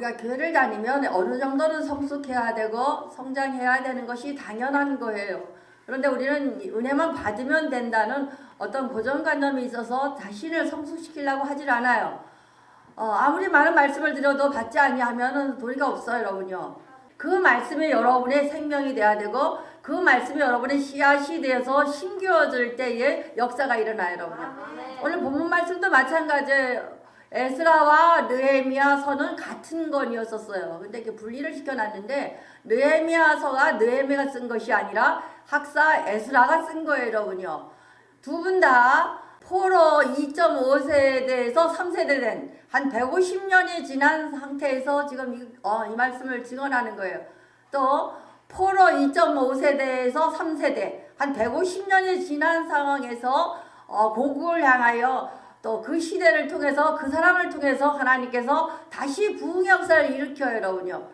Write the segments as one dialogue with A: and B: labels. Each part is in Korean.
A: 우리가 교회를 다니면 어느 정도는 성숙해야 되고 성장해야 되는 것이 당연한 거예요. 그런데 우리는 은혜만 받으면 된다는 어떤 고정관념이 있어서 자신을 성숙시키려고 하질 않아요. 아무리 많은 말씀을 드려도 받지 아니하면 도리가 없어요, 여러분요. 그 말씀이 여러분의 생명이 돼야 되고 그 말씀이 여러분의 씨앗이 되어서 심겨질 때에 역사가 일어나요, 여러분요. 오늘 본문 말씀도 마찬가지예요. 에스라와 느헤미야서는 같은 건이었었어요. 근데 이렇게 분리를 시켜놨는데 느헤미야서가 느헤미야가 쓴 것이 아니라 학사 에스라가 쓴 거예요, 여러분요. 두 분 다 포로 2.5세대에서 3세대 된 한 150년이 지난 상태에서 지금 이 말씀을 증언하는 거예요. 또 포로 2.5세대에서 3세대 한 150년이 지난 상황에서 고국을 향하여 또 그 시대를 통해서 그 사람을 통해서 하나님께서 다시 부흥 역사를 일으켜요, 여러분요.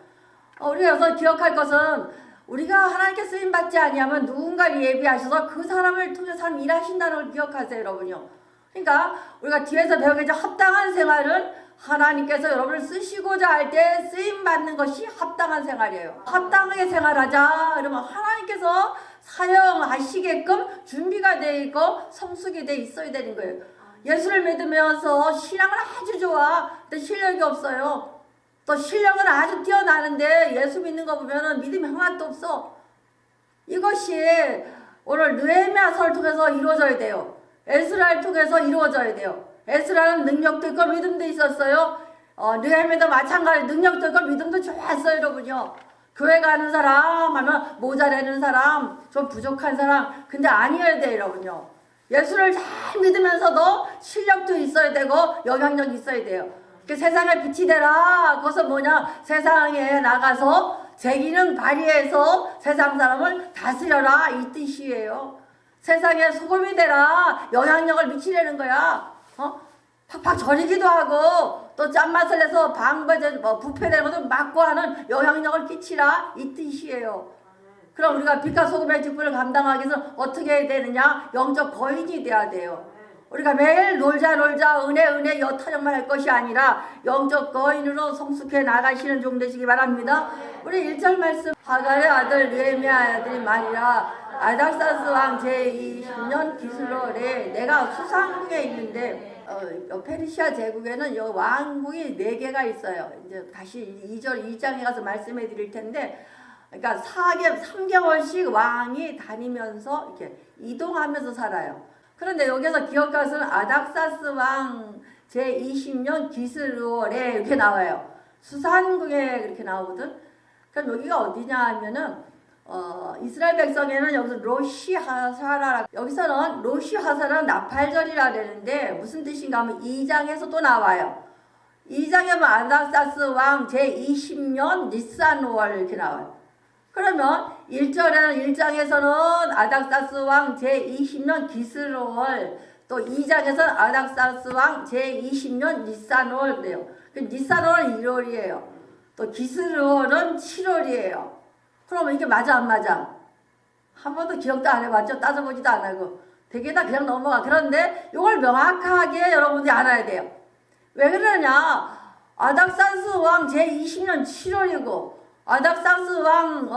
A: 우리가 여기서 기억할 것은 우리가 하나님께 쓰임 받지 아니하면 누군가를 예비하셔서 그 사람을 통해서 하나님 일하신다는 걸 기억하세요, 여러분요. 그러니까 우리가 뒤에서 배우겠죠. 합당한 생활은 하나님께서 여러분을 쓰시고자 할 때 쓰임 받는 것이 합당한 생활이에요. 합당하게 생활하자 그러면 하나님께서 사용하시게끔 준비가 되어 있고 성숙이 되어 있어야 되는 거예요. 예수를 믿으면서 신앙을 아주 좋아. 근데 실력이 없어요. 또 실력은 아주 뛰어나는데 예수 믿는 거 보면은 믿음이 하나도 없어. 이것이 오늘 느헤미야서를 통해서 이루어져야 돼요. 에스라를 통해서 이루어져야 돼요. 에스라는 능력도 있고 믿음도 있었어요. 느헤미야도 마찬가지 능력도 있고 믿음도 좋았어요, 여러분요. 교회 가는 사람 하면 모자라는 사람, 좀 부족한 사람, 근데 아니어야 돼요, 여러분요. 예수를 잘 믿으면서도 실력도 있어야 되고 영향력이 있어야 돼요. 세상에 빛이 되라. 그것은 뭐냐? 세상에 나가서 제 기능 발휘해서 세상 사람을 다스려라, 이 뜻이에요. 세상에 소금이 되라. 영향력을 미치려는 거야. 팍팍 저리기도 하고 또 짠맛을 내서 부패되는 것도 막고 하는 영향력을 끼치라, 이 뜻이에요. 그럼 우리가 빛과 소금의 직분을 감당하기 위해서 어떻게 해야 되느냐? 영적 거인이 돼야 돼요. 우리가 매일 놀자 은혜 여타령만 할 것이 아니라 영적 거인으로 성숙해 나가시는 종 되시기 바랍니다. 우리 1절 말씀, 하갈의 아들 느헤미야 아들이 말이라 아닥사스 왕 제20년 기슬월에 내가 수상궁에 있는데 페르시아 제국에는 왕궁이 4개가 있어요. 이제 다시 2장에 가서 말씀해 드릴 텐데, 그러니까 3개월씩 왕이 다니면서 이렇게 이동하면서 살아요. 그런데 여기서 기억할 것은 아닥사스 왕 제20년 기슬월에 이렇게 나와요. 수산궁에 그렇게 나오거든. 그럼 여기가 어디냐 하면은 이스라엘 백성에는 여기서 로시하사라, 여기서는 로시하사라는 나팔절이라 그러는데 무슨 뜻인가 하면 2장에서 또 나와요. 2장에 보면 아닥사스 왕 제20년 니산월 이렇게 나와요. 그러면 1장에서는 아닥사스 왕 제20년 기스로월, 또 2장에서는 아닥사스 왕 제20년 니산월 그래요. 니산월은 1월이에요. 또 기스로월은 7월이에요. 그러면 이게 맞아 안 맞아? 한 번도 기억도 안 해봤죠? 따져보지도 안 하고 되게 다 그냥 넘어가. 그런데 이걸 명확하게 여러분들이 알아야 돼요. 왜 그러냐? 아닥사스 왕 제20년 7월이고 아닥사스 왕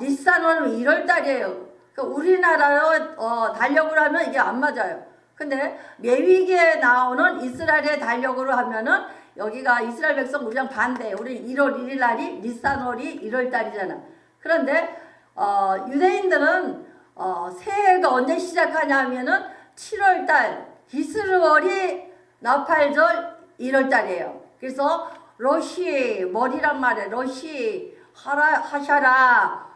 A: 니산월은 1월달이에요. 그러니까 우리나라로 달력으로 하면 이게 안 맞아요. 근데 레위기에 나오는 이스라엘의 달력으로 하면은 여기가 이스라엘 백성 우리랑 반대예요. 우리 1월 1일 날이 니산월이 1월달이잖아. 그런데 유대인들은 새해가 언제 시작하냐면은 7월달 기스르월이 나팔절 1월달이에요. 그래서 로시 머리란 말이에요. 로시 하샤라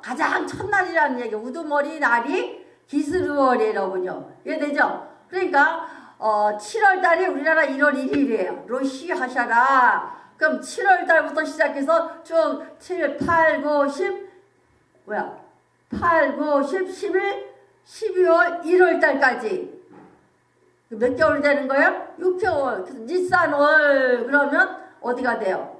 A: 가장 첫날이라는 얘기. 우두머리 날이 기스르월이라군요. 이해되죠? 그러니까 7월달이 우리나라 1월 1일이에요. 로시 하샤라. 그럼 7월달부터 시작해서 쭉 7, 8, 9, 10 8, 9, 10, 11, 12월 1월달까지 몇 개월이 되는 거예요? 6개월. 그래서 니산월 그러면 어디가 돼요?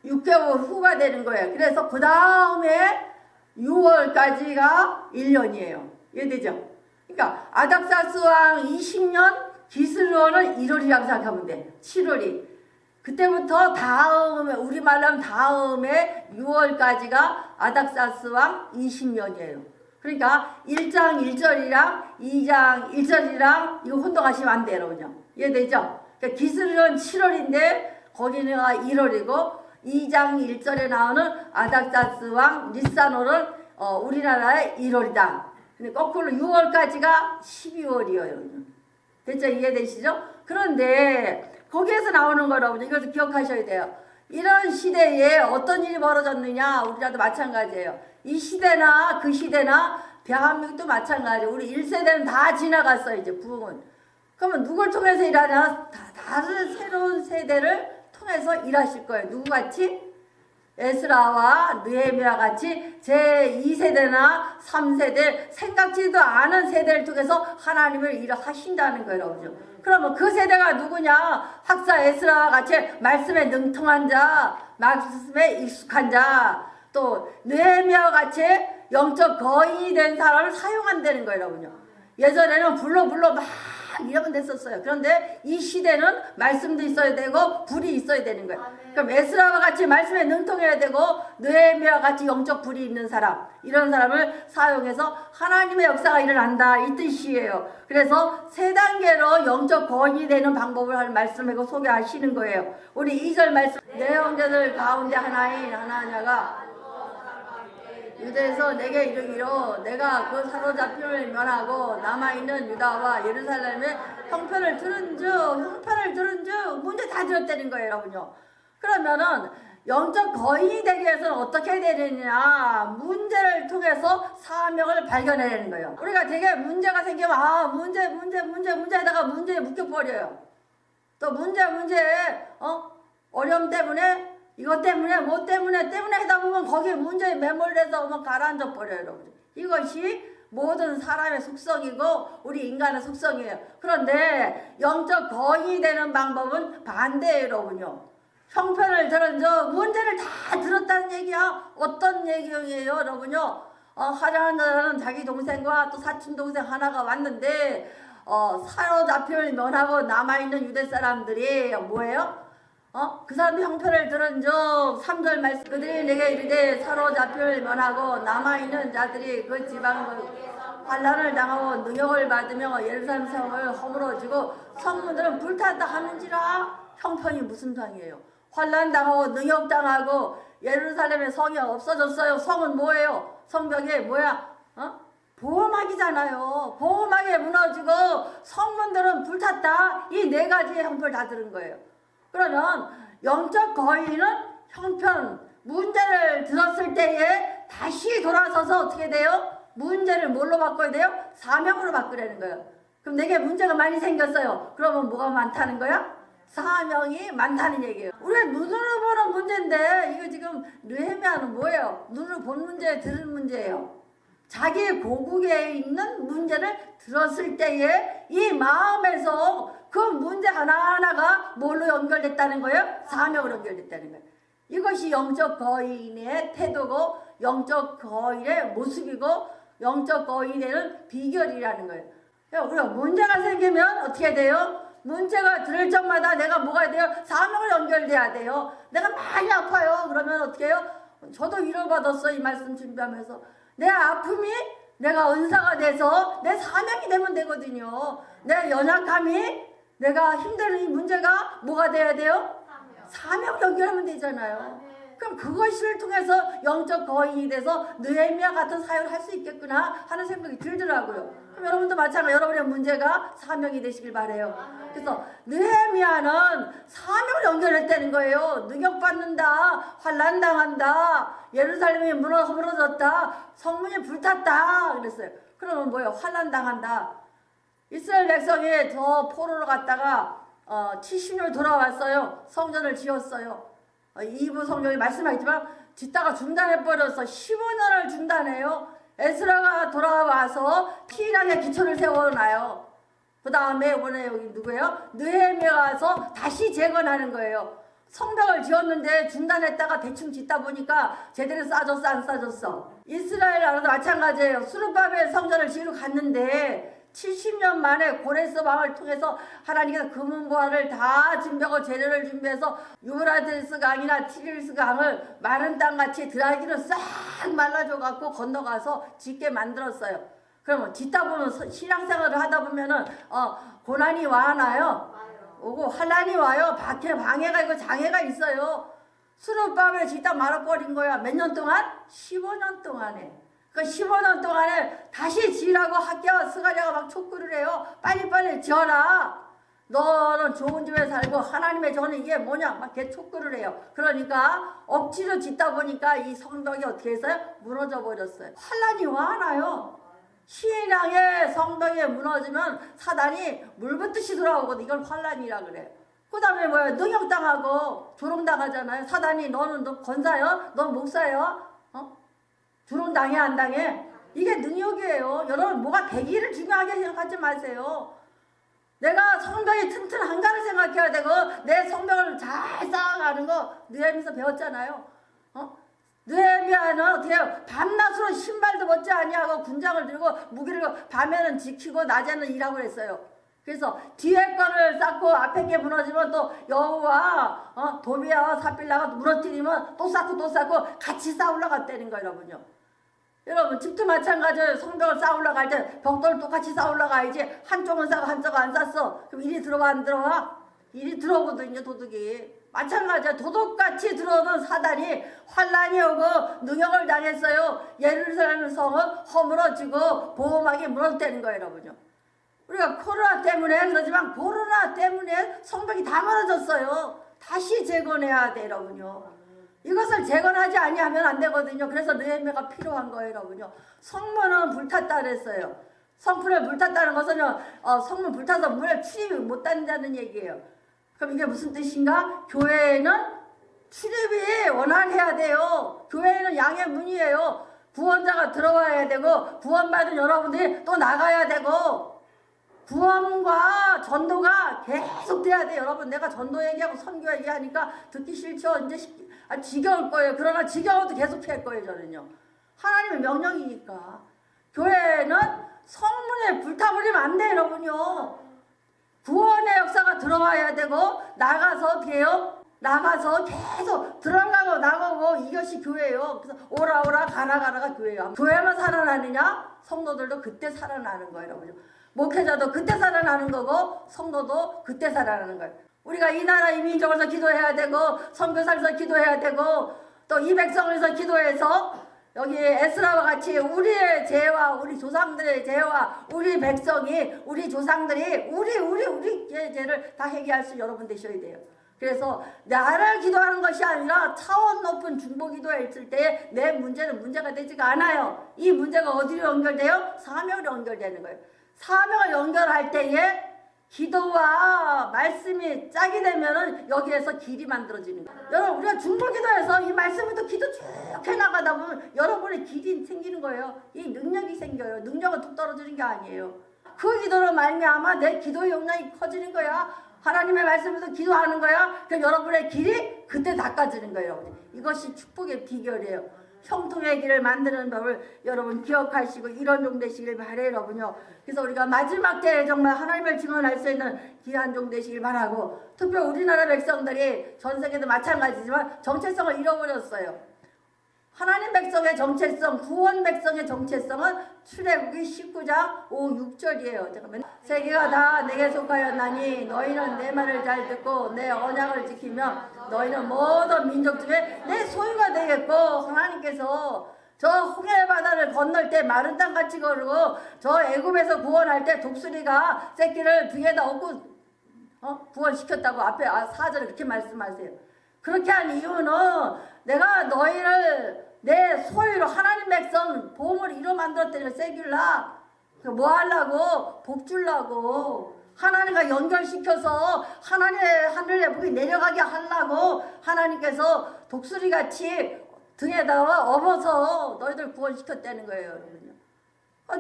A: 6개월 후가 되는 거예요. 그래서 그 다음에 6월까지가 1년이에요. 이해되죠? 그러니까 아닥사스 왕 20년 기슬월은 1월이라고 생각하면 돼. 7월이. 그때부터 다음에 우리말로 하면 다음에 6월까지가 아닥사스 왕 20년이에요. 그러니까 1장 1절이랑 2장 1절이랑 이거 혼동하시면 안 돼요, 여러분요. 이해되죠? 그러니까 기술은 7월인데 거기는 1월이고 2장 1절에 나오는 아닥사스 왕 니산월은 우리나라의 1월이다. 근데 거꾸로 6월까지가 12월이에요. 됐죠? 이해되시죠? 그런데 거기에서 나오는 거라고 이것을 기억하셔야 돼요. 이런 시대에 어떤 일이 벌어졌느냐? 우리나라도 마찬가지예요. 이 시대나 그 시대나 대한민국도 마찬가지예요. 우리 1세대는 다 지나갔어요. 이제 부흥은. 그러면 누굴 통해서 일하냐? 다른 새로운 세대를 통해서 일하실 거예요. 누구같이? 에스라와 느헤미야 같이 제2세대나 3세대 생각지도 않은 세대를 통해서 하나님을 일하신다는 거예요. 여러분. 그러면 그 세대가 누구냐? 학사 에스라와 같이 말씀에 능통한 자, 말씀에 익숙한 자, 또 느헤미야와 같이 영적 거인이 된 사람을 사용한다는 거예요. 여러분요. 예전에는 불러 막 이러면 됐었어요. 그런데 이 시대는 말씀도 있어야 되고 불이 있어야 되는 거예요. 그럼 에스라와 같이 말씀에 능통해야 되고 느헤미야와 같이 영적 불이 있는 사람, 이런 사람을 사용해서 하나님의 역사가 일어난다 이 뜻이에요. 그래서 세 단계로 영적 거인이 되는 방법을 말씀하고 소개하시는 거예요. 우리 2절 말씀, 내 형제들 가운데 하나인 하나냐가 유대에서 내게 이르기로 내가 그 사로잡힘을 면하고 남아있는 유다와 예루살렘의 형편을 들은즉 문제 다 들었다는 거예요. 여러분요. 그러면은 영적 거인이 되기 위해서는 어떻게 되느냐? 문제를 통해서 사명을 발견해야 되는 거예요. 우리가 되게 문제가 생기면 문제 하다가 문제에 묶여버려요. 또 문제 어려움 때문에 이것 때문에 뭐 때문에 하다 보면 거기에 문제에 매몰돼서 가라앉아 버려요. 여러분. 이것이 모든 사람의 속성이고 우리 인간의 속성이에요. 그런데 영적 거인이 되는 방법은 반대예요. 여러분요. 형편을 들은저 문제를 다 들었다는 얘기야. 어떤 얘기예요? 여러분요. 화장한 자는 자기 동생과 또 사촌 동생 하나가 왔는데 사로잡힘을 면하고 남아있는 유대 사람들이 뭐예요? 그 사람의 형편을 들은 즉 3절 말씀 그들이 내게 이르되 사로잡힘을 면하고 남아있는 자들이 그 지방을 환난을 당하고 능욕을 받으며 예루살렘 성을 허물어지고 성문들은 불탔다 하는지라. 형편이 무슨 상이에요? 환난 당하고 능욕 당하고 예루살렘의 성이 없어졌어요. 성은 뭐예요? 성벽이 뭐야? 보호막이잖아요. 보호막이 무너지고 성문들은 불탔다. 이 네 가지의 형편을 다 들은 거예요. 그러면 영적 거인은 형편, 문제를 들었을 때에 다시 돌아서서 어떻게 돼요? 문제를 뭘로 바꿔야 돼요? 사명으로 바꾸라는 거예요. 그럼 내게 문제가 많이 생겼어요. 그러면 뭐가 많다는 거야? 사명이 많다는 얘기예요. 우리가 눈으로 보는 문제인데 이거 지금 느헤미야는 뭐예요? 눈으로 본 문제, 들은 문제예요. 자기 고국에 있는 문제를 들었을 때에 이 마음에서 그 문제 하나하나가 뭘로 연결됐다는 거예요? 사명으로 연결됐다는 거예요. 이것이 영적 거인의 태도고 영적 거인의 모습이고 영적 거인이 되는 비결이라는 거예요. 우리가 문제가 생기면 어떻게 돼요? 문제가 들을 적마다 내가 뭐가 돼요? 사명으로 연결돼야 돼요. 내가 많이 아파요. 그러면 어떻게 해요? 저도 위로받았어. 이 말씀 준비하면서. 내 아픔이 내가 은사가 돼서 내 사명이 되면 되거든요. 내 연약함이 내가 힘든 이 문제가 뭐가 돼야 돼요? 사명 연결하면 되잖아요. 그럼 그것을 통해서 영적 거인이 돼서 느헤미야 같은 사역을 할 수 있겠구나 하는 생각이 들더라고요. 그럼 여러분도 마찬가지로 여러분의 문제가 사명이 되시길 바래요. 그래서 느헤미야는 사명을 연결했다는 거예요. 능욕받는다, 환난당한다, 예루살렘이 무너졌다, 성문이 불탔다 그랬어요. 그러면 뭐예요? 환난당한다. 이스라엘 백성이 저 포로로 갔다가 70년 돌아왔어요. 성전을 지었어요. 2부 성경이 말씀하겠지만 짓다가 중단해버려서 15년을 중단해요. 에스라가 돌아와서 피일하게 기초를 세워놔요. 그 다음에 이번에 여기 누구예요? 느헤미야가 와서 다시 재건하는 거예요. 성벽을 지었는데 중단했다가 대충 짓다 보니까 제대로 싸졌어 안 싸졌어? 이스라엘 나라도 마찬가지예요. 수르바벨 성전을 지으러 갔는데 70년 만에 고레스 왕을 통해서 하나님께서 금은보화를 다 준비하고 재료를 준비해서 유브라데스 강이나 티리스 강을 마른 땅같이 드라기로 싹 말라줘 갖고 건너가서 짓게 만들었어요. 그러면 짓다 보면 신앙생활을 하다 보면은 고난이 와나요? 오고 환난이 와요. 밖에 방해가 있고 장애가 있어요. 수렵밤에 짓다 말아버린 거야. 몇 년 동안? 15년 동안에. 그 15년 동안에 다시 지으라고 학교와 스가랴가 막 촉구를 해요. 빨리빨리 지어라. 너는 좋은 집에 살고 하나님의 저는 이게 뭐냐 막 이렇게 촉구를 해요. 그러니까 억지로 짓다 보니까 이 성벽이 어떻게 했어요? 무너져 버렸어요. 환난이 와나요? 신앙의 성벽이 무너지면 사단이 물붓듯이 돌아오거든. 이걸 환난이라 그래요. 그 다음에 뭐야? 능욕당하고 조롱당하잖아요. 사단이 너 권사요? 너 목사요? 조롱당해 안 당해? 이게 능욕이에요. 여러분 뭐가 되기를 중요하게 생각하지 마세요. 내가 성벽이 튼튼한가를 생각해야 되고 내 성벽을 잘 쌓아가는 거 느헤미야에서 배웠잖아요. 느헤미야는 어떻게 해요? 밤낮으로 신발도 벗지 아니하고 군장을 들고 무기를 밤에는 지키고 낮에는 일하고 그랬어요. 그래서 뒤에 거를 쌓고 앞에 게 무너지면 또 여우와 도비야와 사빌라가 무너뜨리면 또 쌓고 같이 쌓아 올라갔다는 거예요. 여러분 집도 마찬가지예요. 성벽을 쌓아 올라갈 때 벽돌을 똑같이 쌓아 올라가야지 한쪽은 쌓고 한쪽은 안 쌓았어. 그럼 일이 들어와 안 들어와? 일이 들어오거든요. 도둑이. 마찬가지야. 도둑같이 들어오는 사단이 환난이 오고 능욕을 당했어요. 예루살렘 성은 허물어지고 보호막이 무너졌다는 거예요. 여러분요. 우리가 코로나 때문에 그러지만 코로나 때문에 성벽이 다 무너졌어요. 다시 재건해야 돼 여러분요. 이것을 재건하지 아니하면 안 되거든요. 그래서 느헤미야가 필요한 거예요 여러분요. 성문은 불탔다 그랬어요. 성문을 불탔다는 것은 성문 불타서 문에 출입이 못 한다는 얘기예요. 그럼 이게 무슨 뜻인가? 교회에는 출입이 원활해야 돼요. 교회는 양의 문이에요. 구원자가 들어와야 되고 구원받은 여러분들이 또 나가야 되고 구원과 전도가 계속 돼야 돼요. 여러분 내가 전도 얘기하고 선교 얘기하니까 듣기 싫죠. 이제 지겨울 거예요. 그러나 지겨워도 계속 할 거예요. 저는요. 하나님의 명령이니까. 교회는 성문에 불타버리면 안 돼요. 여러분요. 구원의 역사가 들어와야 되고 나가서 어떻게 해요? 나가서 계속 들어가고 나가고 이것이 교회예요. 그래서 오라 가라가 교회예요. 교회만 살아나느냐? 성도들도 그때 살아나는 거예요. 여러분. 목회자도 그때 살아나는 거고 성도도 그때 살아나는 거예요. 우리가 이 나라 이 민족을 위해서 기도해야 되고 선교사를 기도해야 되고 또 이 백성을 위해서 기도해서 여기 에스라와 같이 우리의 죄와 우리 조상들의 죄와 우리 백성이 우리 조상들이 우리 죄를 다 해결할 수 여러분 되셔야 돼요. 그래서 나를 기도하는 것이 아니라 차원 높은 중보 기도에 있을 때 내 문제는 문제가 되지가 않아요. 이 문제가 어디로 연결돼요? 사명으로 연결되는 거예요. 사명을 연결할 때에 기도와 말씀이 짝이 되면은 여기에서 길이 만들어지는 거예요. 여러분 우리가 중보기도해서 이 말씀부터 기도 쭉 해나가다 보면 여러분의 길이 생기는 거예요. 이 능력이 생겨요. 능력은 뚝 떨어지는 게 아니에요. 그 기도로 말미암아 내 기도의 용량이 커지는 거야. 하나님의 말씀에서 기도하는 거야. 그럼 여러분의 길이 그때 닦아지는 거예요. 여러분. 이것이 축복의 비결이에요. 형통의 길을 만드는 법을 여러분 기억하시고 이런 종 되시길 바래요. 여러분요. 그래서 우리가 마지막 때에 정말 하나님을 증언할 수 있는 귀한 종 되시길 바라고 특히 우리나라 백성들이 전 세계도 마찬가지지만 정체성을 잃어버렸어요. 하나님 백성의 정체성, 구원 백성의 정체성은 출애굽기 19장 5, 6절이에요. 잠깐만. 세계가 다 내게 속하였나니 너희는 내 말을 잘 듣고 내 언약을 지키며 너희는 모든 민족 중에 내 소유가 되겠고 하나님께서 저 홍해 바다를 건널 때 마른 땅같이 걸고 저 애굽에서 구원할 때 독수리가 새끼를 등에다 업고 구원시켰다고 앞에 4절에 그렇게 말씀하세요. 그렇게 한 이유는 내가 너희를 내 소유로 하나님 백성 보험을 이뤄 만들었다는 세귤라 뭐 하려고? 복 주려고 하나님과 연결시켜서 하나님의 하늘의 복이 내려가게 하려고 하나님께서 독수리같이 등에다가 업어서 너희들 구원시켰다는 거예요. 여러분요.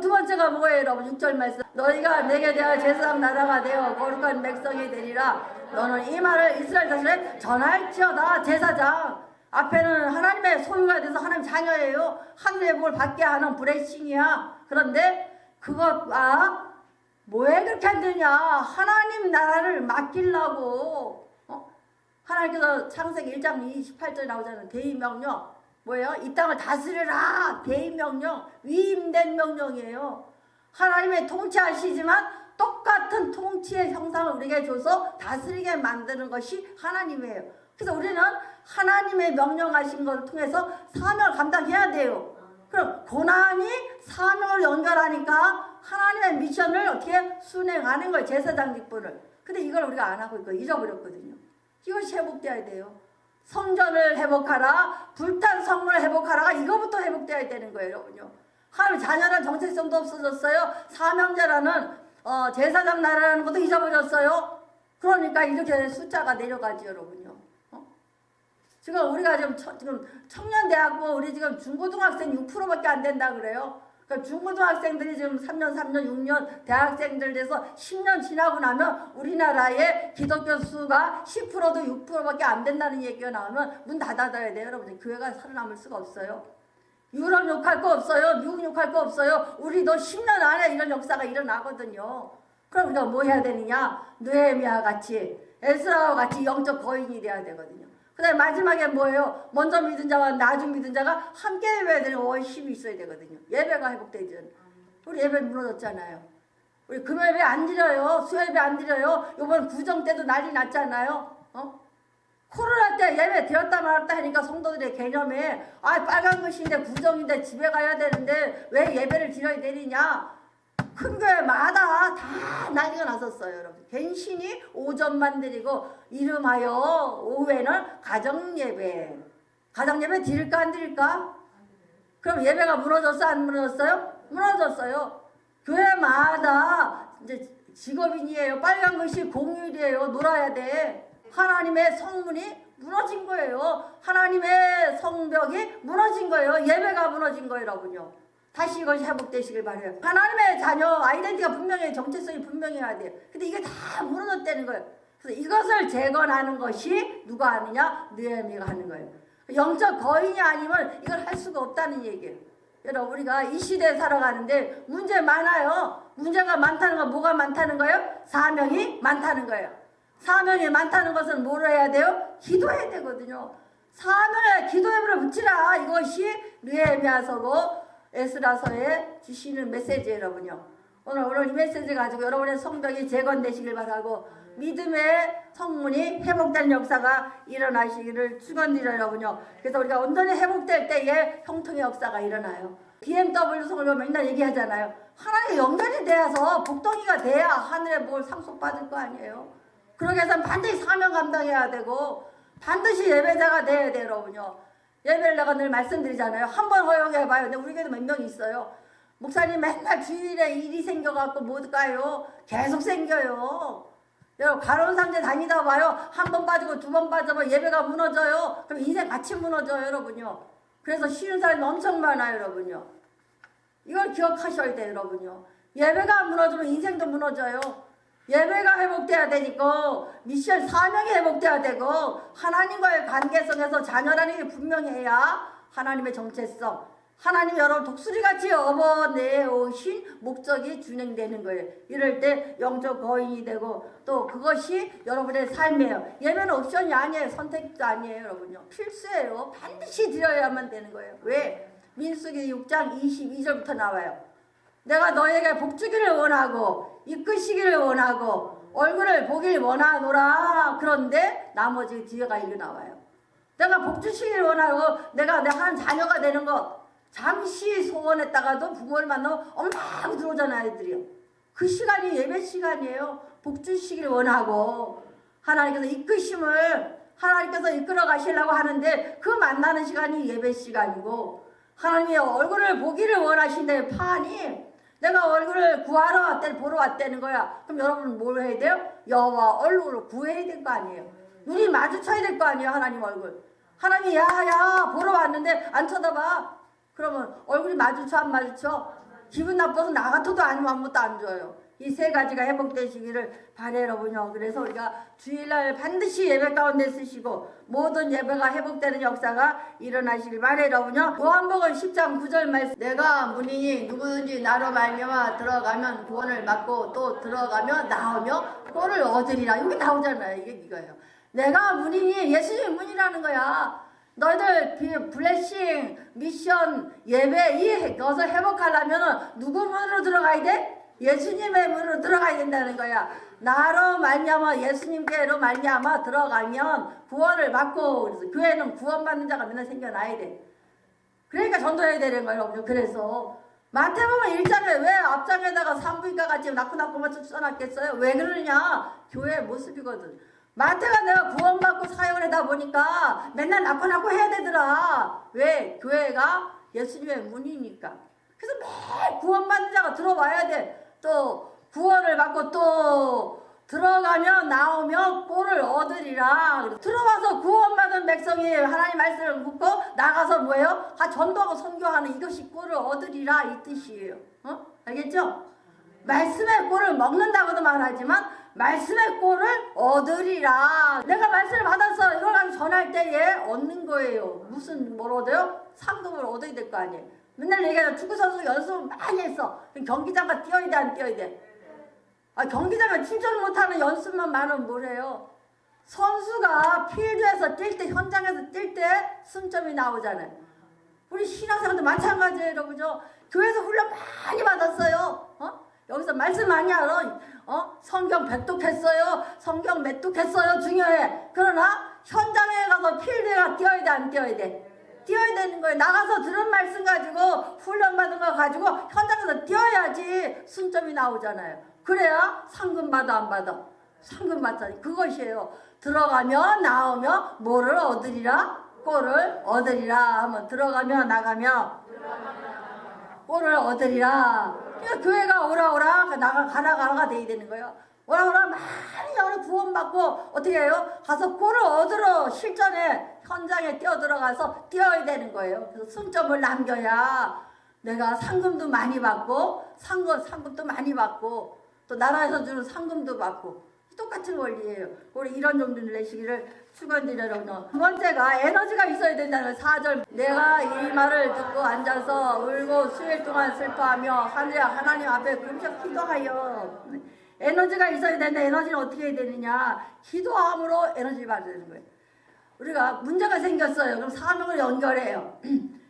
A: 두 번째가 뭐예요? 여러분 6절 말씀 너희가 내게 대하여 제사장 나라가 되어 거룩한 백성이 되리라 너는 이 말을 이스라엘 자손에 전할지어다. 제사장 앞에는 하나님의 소유가 돼서 하나님 자녀예요. 하늘의 복을 받게 하는 브레싱이야. 그런데 그것과 뭐에 그렇게 안 되냐? 하나님 나라를 맡기려고. 하나님께서 창세기 1장 28절에 나오잖아요. 대의명령. 뭐예요? 이 땅을 다스리라. 대의명령. 위임된 명령이에요. 하나님의 통치하시지만 똑같은 통치의 형상을 우리에게 줘서 다스리게 만드는 것이 하나님이에요. 그래서 우리는 하나님의 명령하신 것을 통해서 사명을 감당해야 돼요. 그럼 고난이 사명을 연결하니까 하나님의 미션을 어떻게 순행하는 거예요. 제사장 직분을. 근데 이걸 우리가 안 하고 있고 잊어버렸거든요. 이것이 회복돼야 돼요. 성전을 회복하라, 불탄 성문을 회복하라가 이거부터 회복돼야 되는 거예요, 여러분요. 하나님 자녀란 정체성도 없어졌어요. 사명자라는 제사장 나라라는 것도 잊어버렸어요. 그러니까 이렇게 숫자가 내려가지, 여러분요. 지금 우리가 지금 청년대학부 우리 지금 중고등학생 6%밖에 안 된다 그래요. 그러니까 중고등학생들이 지금 3년, 6년 대학생들 돼서 10년 지나고 나면 우리나라의 기독교 수가 10%도 6%밖에 안 된다는 얘기가 나오면 문 닫아둬야 돼요, 여러분. 교회가 살아남을 수가 없어요. 유럽 욕할 거 없어요. 미국 욕할 거 없어요. 우리도 10년 안에 이런 역사가 일어나거든요. 그럼 우리가 뭐 해야 되느냐? 느헤미야 같이, 에스라와 같이 영적 거인이 돼야 되거든요. 그 다음에 마지막에 뭐예요? 먼저 믿은 자와 나중 믿은 자가 함께 예배해야 되는 원심이 있어야 되거든요. 예배가 회복되죠. 우리 예배 무너졌잖아요. 우리 금요예배 안 드려요. 수요예배 안 드려요. 요번 구정 때도 난리 났잖아요. 코로나 때 예배 드렸다 말았다 하니까 성도들의 개념에 빨간 것인데 구정인데 집에 가야 되는데 왜 예배를 드려야 되느냐. 큰 교회마다 다 난리가 났었어요, 여러분. 괜시니 오전만 드리고 이름하여 오후에는 가정예배. 가정예배 드릴까 안 드릴까? 그럼 예배가 무너졌어 안 무너졌어요? 무너졌어요. 교회마다 이제 직업인이에요. 빨간 것이 공휴일이에요. 놀아야 돼. 하나님의 성문이 무너진 거예요. 하나님의 성벽이 무너진 거예요. 예배가 무너진 거예요, 여러분요. 다시 이것이 회복되시길 바라요. 하나님의 자녀 아이덴티티가 분명히 정체성이 분명해야 돼요. 근데 이게 다 무너졌다는 거예요. 그래서 이것을 재건하는 것이 누가 하느냐? 느헤미야가 하는 거예요. 영적 거인이 아니면 이걸 할 수가 없다는 얘기예요. 여러분 우리가 이 시대에 살아가는데 문제 많아요. 문제가 많다는 건 뭐가 많다는 거예요? 사명이 많다는 거예요. 사명이 많다는 것은 뭘 해야 돼요? 기도해야 되거든요. 사명에 기도해보려 붙이라. 이것이 느헤미야서고 에스라서에 주시는 메시지예요, 여러분요. 오늘 이 메시지 가지고 여러분의 성벽이 재건되시길 바라고 믿음의 성문이 회복된 역사가 일어나시기를 축원드려요, 여러분요. 그래서 우리가 온전히 회복될 때에 형통의 역사가 일어나요. BMW 성을 맨날 얘기하잖아요. 하나님과 연결이 되어서 복덩이가 돼야 하늘에 뭘 상속받을 거 아니에요. 그러기 위해서는 반드시 사명 감당해야 되고 반드시 예배자가 돼야 돼요, 여러분요. 예배를 내가 늘 말씀드리잖아요. 한 번 허용해봐요. 근데 우리 교회도 몇 명 있어요. 목사님 맨날 주일에 일이 생겨갖고 못 가요. 계속 생겨요. 여러분 가론상제 다니다 봐요. 한 번 빠지고 두 번 빠져봐 예배가 무너져요. 그럼 인생 같이 무너져요, 여러분요. 그래서 쉬는 사람이 엄청 많아요, 여러분요. 이걸 기억하셔야 돼요, 여러분요. 예배가 무너지면 인생도 무너져요. 예배가 회복돼야 되니까 미션 사명이 회복돼야 되고 하나님과의 관계성에서 자녀라는 게 분명해야 하나님의 정체성, 하나님 여러분 독수리같이 업어내오신 목적이 준행되는 거예요. 이럴 때 영적 거인이 되고 또 그것이 여러분의 삶이에요. 예배는 옵션이 아니에요. 선택도 아니에요, 여러분요. 필수예요. 반드시 드려야만 되는 거예요. 왜? 민수기 6장 22절부터 나와요. 내가 너에게 복주기를 원하고 이끄시기를 원하고 얼굴을 보길 원하노라. 그런데 나머지 뒤에가 이렇게 나와요. 내가 복주시기를 원하고 내가 한 자녀가 되는 거 잠시 소원했다가도 부모를 만나면 엄청 들어오잖아요, 아이들이요. 그 시간이 예배 시간이에요. 복주시기를 원하고 하나님께서 이끄심을 하나님께서 이끌어 가시려고 하는데 그 만나는 시간이 예배 시간이고 하나님의 얼굴을 보기를 원하신데 판이 내가 얼굴을 구하러 왔다는 보러 왔다는 거야. 그럼 여러분은 뭘 해야 돼요? 여호와 얼굴을 구해야 될 거 아니에요. 눈이 마주쳐야 될 거 아니에요, 하나님 얼굴. 하나님이 야야 보러 왔는데 안 쳐다봐. 그러면 얼굴이 마주쳐 안 마주쳐? 기분 나빠서 나 같아도 아니면 아무것도 안 줘요. 이 세 가지가 회복되시기를 바래 여러분요. 그래서 우리가 주일날 반드시 예배 가운데 쓰시고 모든 예배가 회복되는 역사가 일어나시길 바래 여러분요. 요한복음 10장 9절 말씀, 내가 문이니 누구든지 나로 말미암아 들어가면 구원을 받고 또 들어가며 나오며 꼴을 얻으리라. 여기 나오잖아요. 이게 이거예요. 내가 문이니 예수님이 문이라는 거야. 너희들 블레싱 미션 예배 이 넣어서 회복하려면 누구 문으로 들어가야 돼? 예수님의 문으로 들어가야 된다는 거야. 나로 말미암아 예수님께로 말미암아 들어가면 구원을 받고, 그래서 교회는 구원받는 자가 맨날 생겨나야 돼. 그러니까 전도해야 되는 거예요. 그래서 마태복음 1장에 왜 앞장에다가 산부인과 같이 낳고만 써놨겠어요? 왜 그러느냐? 교회의 모습이거든. 마태가 내가 구원받고 사역을 하다 보니까 맨날 낳고 해야 되더라. 왜? 교회가 예수님의 문이니까. 그래서 매일 구원받는 자가 들어와야 돼. 또 구원을 받고 또 들어가면 나오면 꼴을 얻으리라. 들어와서 구원받은 백성이 하나님 말씀을 묻고 나가서 뭐예요? 전도하고 선교하는 이것이 꼴을 얻으리라 이 뜻이에요. 알겠죠? 말씀의 꼴을 먹는다고도 말하지만 말씀의 꼴을 얻으리라. 내가 말씀을 받았어. 이걸 가지고 전할 때에 얻는 거예요. 무슨 뭘 얻어요? 상금을 얻어야 될 거 아니에요. 맨날 얘기하잖아. 축구선수 연습을 많이 했어. 경기장가 뛰어야 돼, 안 뛰어야 돼? 경기장가 출전 못하는 연습만 많으면 뭐래요? 선수가 필드에서 뛸 때, 현장에서 뛸 때 승점이 나오잖아요. 우리 신앙생활도 마찬가지예요, 여러분요. 교회에서 훈련 많이 받았어요. 여기서 말씀 많이 알아. 성경 배독했어요. 성경 매독했어요. 중요해. 그러나 현장에 가서 필드에 가 뛰어야 돼, 안 뛰어야 돼? 뛰어야 되는 거예요. 나가서 들은 말씀 가지고 훈련받은 거 가지고 현장에서 뛰어야지 승점이 나오잖아요. 그래야 상금 받아 안 받아? 상금 받잖아요. 그것이에요. 들어가며 나오며 뭐를 얻으리라? 꼴을 얻으리라 하면 들어가며 나가며 꼴을 얻으리라. 그러니까 교회가 오라 가라가 돼야 되는 거예요. 오라 많이 여러 구원받고 어떻게 해요? 가서 꼴을 얻으러 실전에 현장에 뛰어들어가서 뛰어야 되는 거예요. 그래서 승점을 남겨야 내가 상금도 많이 받고 상금도 많이 받고 또 나라에서 주는 상금도 받고 똑같은 원리예요. 우리 이런 정도를 내시기를 축원드려요. 두 번째가 에너지가 있어야 된다는 4절. 내가 이 말을 듣고 앉아서 울고 수일 동안 슬퍼하며 하나님 앞에 금식 기도하여. 에너지가 있어야 되는데 에너지는 어떻게 해야 되느냐? 기도함으로 에너지를 받아야 되는 거예요. 우리가 문제가 생겼어요. 그럼 사명을 연결해요.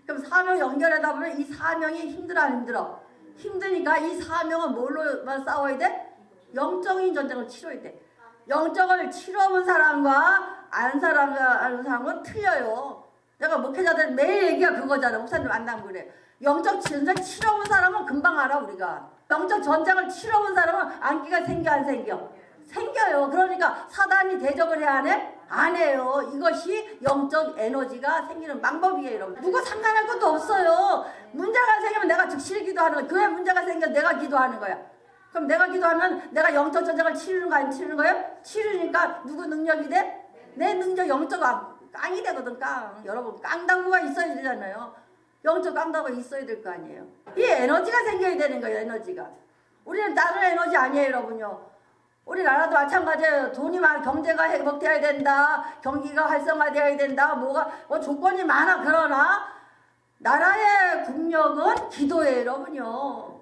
A: 그럼 사명 연결하다 보면 이 사명이 힘들어 안 힘들어? 힘드니까 이 사명은 뭘로만 싸워야 돼? 영적인 전쟁을 치러야 돼. 영적을 치러본 사람과 아는 사람은 틀려요. 내가 목회자들 매일 얘기가 그거잖아. 목사님 만나면 그래. 영적 전쟁 치러본 사람은 금방 알아 우리가. 영적 전쟁을 치러본 사람은 안기가 생겨 안 생겨? 생겨요. 그러니까 사단이 대적을 해야 하네? 안 해요. 이것이 영적 에너지가 생기는 방법이에요. 여러분. 누가 상관할 것도 없어요. 문제가 생기면 내가 즉시 기도하는 거야. 교회 문제가 생겨 내가 기도하는 거야. 그럼 내가 기도하면 내가 영적 전쟁을 치르는 거 안 치르는 거예요? 치르니까 누구 능력이 돼? 내 능력 영적 깡이 되거든. 깡. 여러분 깡당구가 있어야 되잖아요. 영적 깡당구가 있어야 될 거 아니에요. 이 에너지가 생겨야 되는 거예요. 에너지가. 우리는 다른 에너지 아니에요. 여러분요. 우리나라도 마찬가지예요. 돈이 경제가 회복돼야 된다. 경기가 활성화돼야 된다. 조건이 많아. 그러나 나라의 국력은 기도예요. 여러분요.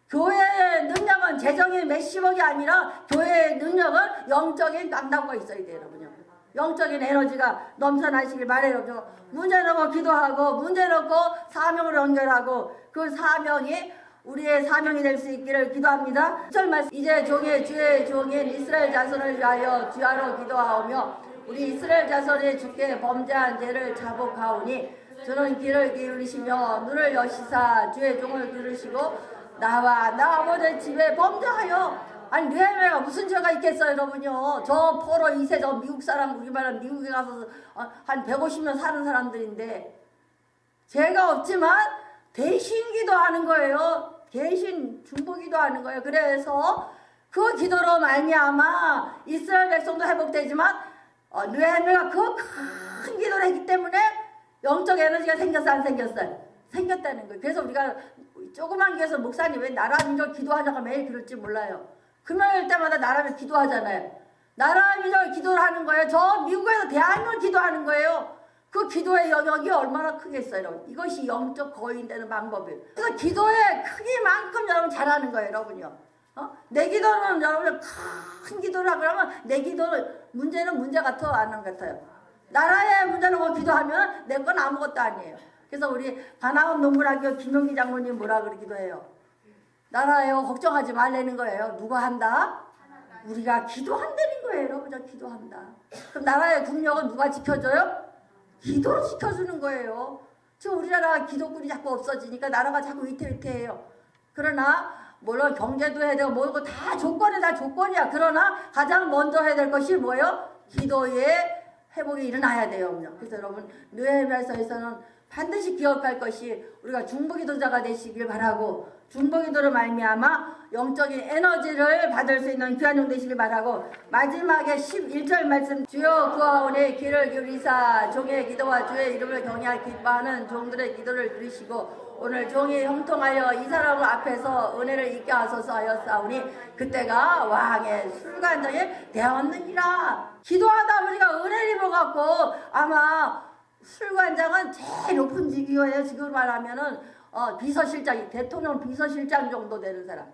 A: 교회의 능력은 재정이 몇십억이 아니라 교회의 능력은 영적인 깡다구가 있어야 돼요. 여러분요. 영적인 에너지가 넘쳐나시길 바래요. 여러분. 문제 놓고 기도하고 문제 놓고 사명을 연결하고 그 사명이 우리의 사명이 될 수 있기를 기도합니다. 이제 주의 종인 이스라엘 자손을 위하여 주야로 기도하오며 우리 이스라엘 자손이 주께 범죄한 죄를 자복하오니 주는 귀를 기울이시며 눈을 여시사 주의 종을 들으시고 나와 나 아버지 집에 범죄하여. 아니 느헤미야가 무슨 죄가 있겠어요 여러분요. 저 포로 2세 저 미국 사람 우리말은 미국에 가서 한 150년 사는 사람들인데 죄가 없지만 대신 기도하는 거예요. 대신 중보기도 하는 거예요. 그래서 그 기도로 말미암아 이스라엘 백성도 회복되지만 느헤미야가 그 큰 기도를 했기 때문에 영적 에너지가 생겼어 안 생겼어요? 생겼다는 거예요. 그래서 우리가 조그만 교회에서 목사님 왜 나라 민족 기도하자고 매일 그럴지 몰라요. 금요일 때마다 나라 민족 기도하잖아요. 나라 민족 기도를 하는 거예요. 저 미국에서 대한민국 기도하는 거예요. 그 기도의 영역이 얼마나 크겠어요, 여러분. 이것이 영적 거인 되는 방법이에요. 그래서 기도의 크기만큼 여러분 잘하는 거예요, 여러분요. 내 기도는 여러분 큰 기도라 그러면 내 기도는 문제가 더 안 하는 것 같아요. 나라의 문제는 뭐 기도하면 내 건 아무것도 아니에요. 그래서 우리 가나운 농문학교 김용기 장로님 뭐라 그러기도 해요. 나라요 걱정하지 말라는 거예요. 누가 한다? 우리가 기도한다는 거예요. 여러분 기도한다. 그럼 나라의 국력은 누가 지켜줘요? 기도로 지켜주는 거예요. 지금 우리나라 기도꾼이 자꾸 없어지니까 나라가 자꾸 위태위태해요. 그러나 물론 경제도 해야 되고 뭐고 다 조건이 다 조건이야. 그러나 가장 먼저 해야 될 것이 뭐예요? 기도의 회복이 일어나야 돼요. 그래서 여러분 느헤미야서에서는 반드시 기억할 것이 우리가 중보기도자가 되시길 바라고 중보기도로 말미암아 영적인 에너지를 받을 수 있는 귀한 종 되시길 바라고 마지막에 11절 말씀 주여 구하오니 귀를 기울이사 종의 기도와 주의 이름을 경외하여 기뻐하는 종들의 기도를 들으시고 오늘 종이 형통하여 이 사람 앞에서 은혜를 잊게 하소서 하였사오니 그때가 왕의 술관장에 되었느니라. 기도하다 보니까 은혜를 입어갖고 아마 술관장은 제일 높은 직위예요. 지금 말하면은 비서실장, 대통령 비서실장 정도 되는 사람.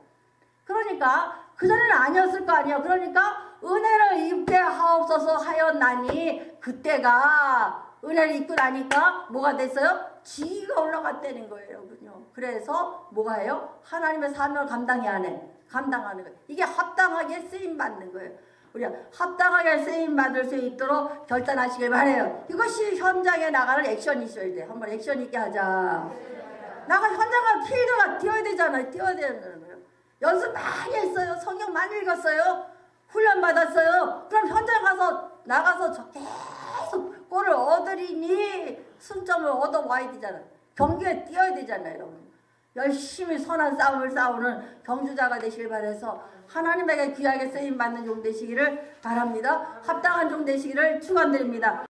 A: 그러니까 그전에는 아니었을 거 아니에요. 그러니까 은혜를 입게 하옵소서 하였나니 그때가 은혜를 입고 나니까 뭐가 됐어요? 지위가 올라갔다는 거예요. 여러분요. 그래서 뭐가 해요? 하나님의 사명을 감당하는 거예요. 이게 합당하게 쓰임받는 거예요. 우리가 합당하게 쓰임받을 수 있도록 결단하시길 바라요. 이것이 현장에 나가는 액션이 있어야 돼. 한번 액션 있게 하자. 나가 현장에 필드가 뛰어야 되잖아요. 뛰어야 되는 거예요. 연습 많이 했어요. 성경 많이 읽었어요. 훈련 받았어요. 그럼 현장 가서 나가서 계속 골을 얻으리니 승점을 얻어와야 되잖아요. 경기에 뛰어야 되잖아요. 여러분. 열심히 선한 싸움을 싸우는 경주자가 되시길 바라서 하나님에게 귀하게 쓰임받는 종 되시기를 바랍니다. 합당한 종 되시기를 축원드립니다.